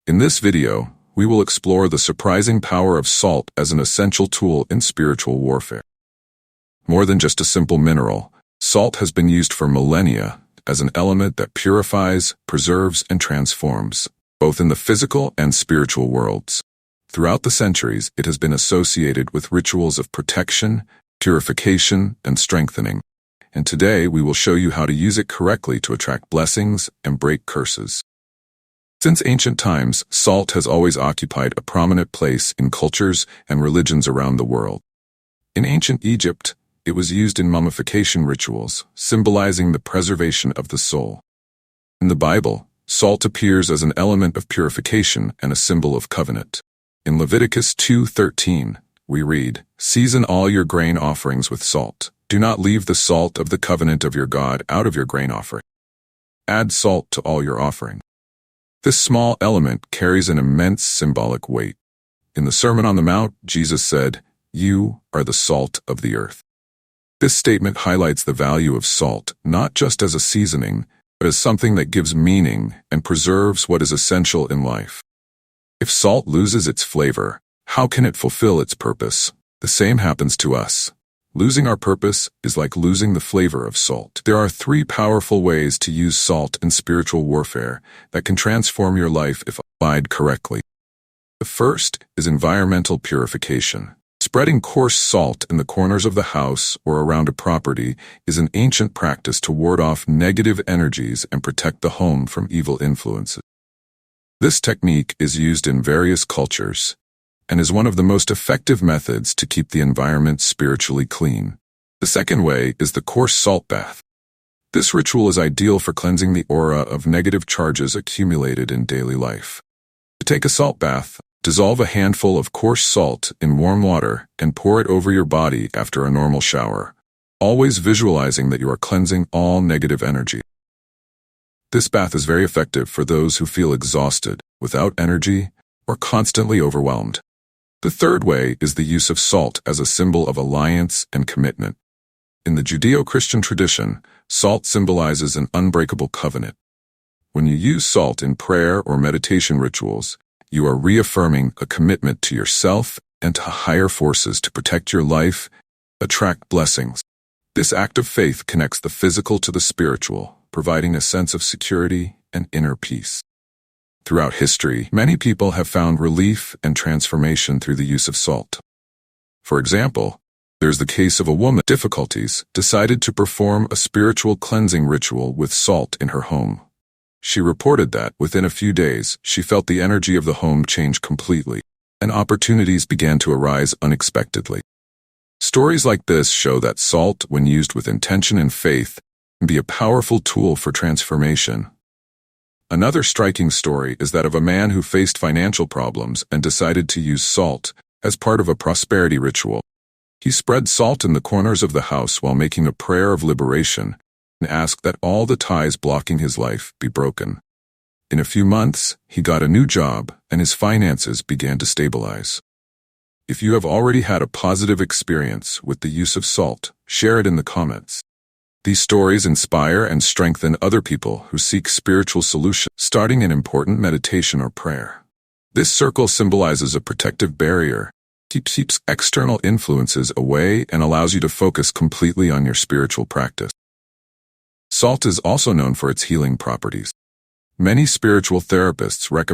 In this video, we will explore the surprising power of salt as an essential tool in spiritual warfare. More than just a simple mineral, salt has been used for millennia as an element that purifies, preserves, and transforms, both in the physical and spiritual worlds. Throughout the centuries, it has been associated with rituals of protection, purification, and strengthening. And today, we will show you how to use it correctly to attract blessings and break curses. Since ancient times, salt has always occupied a prominent place in cultures and religions around the world. In ancient Egypt, it was used in mummification rituals, symbolizing the preservation of the soul. In the Bible, salt appears as an element of purification and a symbol of covenant. In Leviticus 2:13, we read, "Season all your grain offerings with salt. Do not leave the salt of the covenant of your God out of your grain offering. Add salt to all your offering." This small element carries an immense symbolic weight. In the Sermon on the Mount, Jesus said, "You are the salt of the earth." This statement highlights the value of salt, not just as a seasoning, but as something that gives meaning and preserves what is essential in life. If salt loses its flavor, how can it fulfill its purpose? The same happens to us. Losing our purpose is like losing the flavor of salt. There are 3 powerful ways to use salt in spiritual warfare that can transform your life if applied correctly. The first is environmental purification. Spreading coarse salt in the corners of the house or around a property is an ancient practice to ward off negative energies and protect the home from evil influences. This technique is used in various cultures and is one of the most effective methods to keep the environment spiritually clean. The second way is the coarse salt bath. This ritual is ideal for cleansing the aura of negative charges accumulated in daily life. To take a salt bath, dissolve a handful of coarse salt in warm water and pour it over your body after a normal shower, always visualizing that you are cleansing all negative energy. This bath is very effective for those who feel exhausted, without energy, or constantly overwhelmed. The third way is the use of salt as a symbol of alliance and commitment. In the Judeo-Christian tradition, salt symbolizes an unbreakable covenant. When you use salt in prayer or meditation rituals, you are reaffirming a commitment to yourself and to higher forces to protect your life, attract blessings. This act of faith connects the physical to the spiritual, providing a sense of security and inner peace. Throughout history, many people have found relief and transformation through the use of salt. For example, there's the case of a woman with difficulties decided to perform a spiritual cleansing ritual with salt in her home. She reported that, within a few days, she felt the energy of the home change completely, and opportunities began to arise unexpectedly. Stories like this show that salt, when used with intention and faith, can be a powerful tool for transformation. Another striking story is that of a man who faced financial problems and decided to use salt as part of a prosperity ritual. He spread salt in the corners of the house while making a prayer of liberation and asked that all the ties blocking his life be broken. In a few months, he got a new job and his finances began to stabilize. If you have already had a positive experience with the use of salt, share it in the comments. These stories inspire and strengthen other people who seek spiritual solutions, starting an important meditation or prayer. This circle symbolizes a protective barrier, keeps external influences away, and allows you to focus completely on your spiritual practice. Salt is also known for its healing properties. Many spiritual therapists recommend